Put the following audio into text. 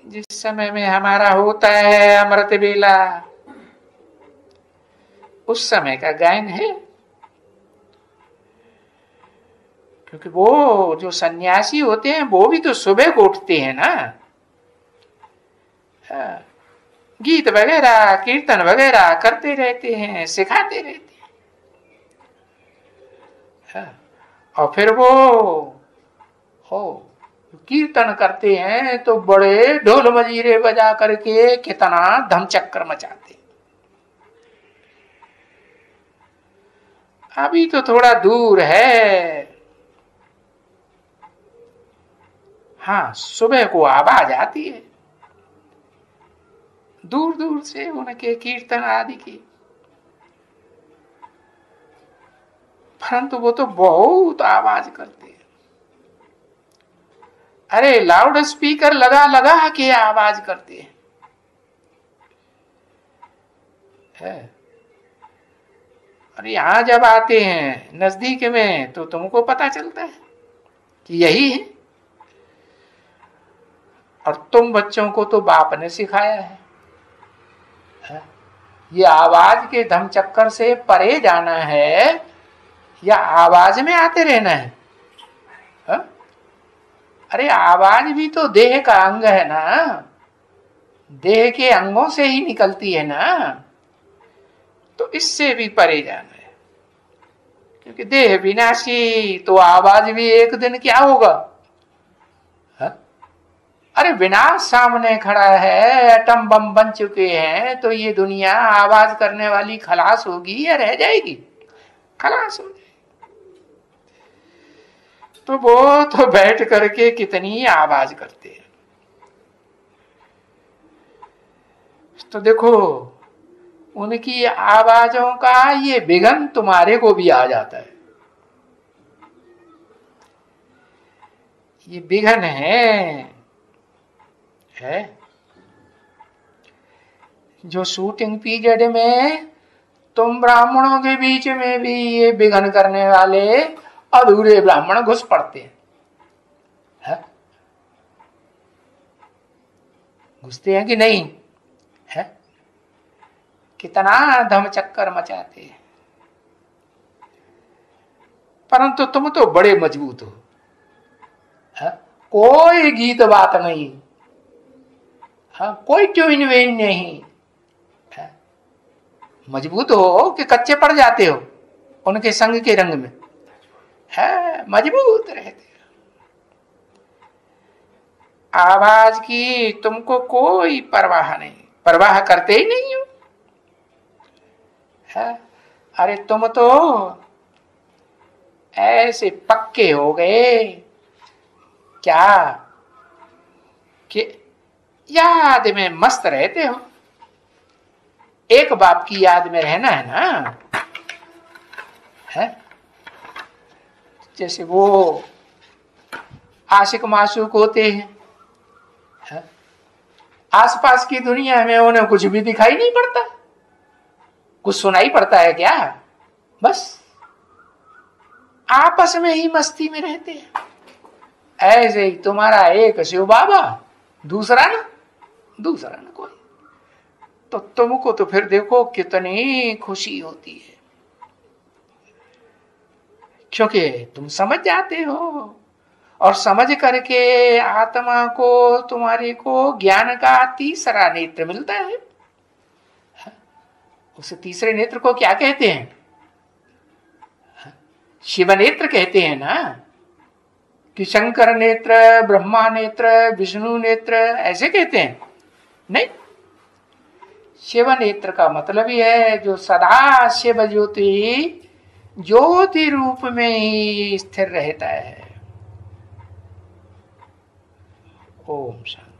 जिस समय में हमारा होता है अमृत बेला, उस समय का गायन है। क्योंकि वो जो सन्यासी होते हैं वो भी तो सुबह को उठते हैं ना, गीत वगैरह कीर्तन वगैरह करते रहते हैं, सिखाते रहते हैं। और फिर वो हो कीर्तन करते हैं तो बड़े ढोल मजीरे बजा करके कितना धमचक्कर मचाते। अभी तो थोड़ा दूर है, हाँ सुबह को आवाज आती है दूर दूर से उनके कीर्तन आदि की, परंतु वो तो बहुत आवाज करते हैं। अरे लाउड स्पीकर लगा लगा के आवाज करते हैं, और यहां जब आते हैं नजदीक में तो तुमको पता चलता है कि यही है। और तुम बच्चों को तो बाप ने सिखाया है, ये आवाज के धमचक्कर से परे जाना है या आवाज में आते रहना है? अरे आवाज भी तो देह का अंग है ना, देह के अंगों से ही निकलती है ना, तो इससे भी परे जाना है। क्योंकि देह विनाशी, तो आवाज भी एक दिन क्या होगा? अरे विनाश सामने खड़ा है, एटम बम बन चुके हैं, तो ये दुनिया आवाज करने वाली खलास होगी या रह जाएगी? खलास हो जाएगी। तो वो तो बैठ करके कितनी आवाज करते हैं। तो देखो उनकी आवाजों का ये विघन तुम्हारे को भी आ जाता है। ये विघन है जो शूटिंग पीरियड में तुम ब्राह्मणों के बीच में भी ये विघन करने वाले अधूरे ब्राह्मण घुस पड़ते हैं। घुसते हैं कि नहीं? है कितना धमचक्कर मचाते हैं, परंतु तुम तो बड़े मजबूत हो, है? कोई गीत बात नहीं, हाँ कोई ट्यून वेन नहीं, है? मजबूत हो कि कच्चे पड़ जाते हो उनके संग के रंग में? है मजबूत रहते हो। आवाज की तुमको कोई परवाह नहीं, परवाह करते ही नहीं हो, है? अरे तुम तो ऐसे पक्के हो गए क्या कि याद में मस्त रहते हो। एक बाप की याद में रहना है ना, है? जैसे वो आशिक मासूक होते हैं, है? आसपास की दुनिया में उन्हें कुछ भी दिखाई नहीं पड़ता, कुछ सुनाई पड़ता है क्या? बस आपस में ही मस्ती में रहते हैं। ऐसे ही तुम्हारा एक शिव बाबा, दूसरा ना कोई, तो तुमको तो फिर देखो कितनी खुशी होती है, क्योंकि तुम समझ जाते हो, और समझ करके आत्मा को तुम्हारे को ज्ञान का तीसरा नेत्र मिलता है। उस तीसरे नेत्र को क्या कहते हैं? शिव नेत्र कहते हैं ना, कि शंकर नेत्र, ब्रह्मा नेत्र, विष्णु नेत्र ऐसे कहते हैं? नहीं, शिव नेत्र का मतलब ही है जो सदा शिव ज्योति रूप में ही स्थिर रहता है। ओम शांति।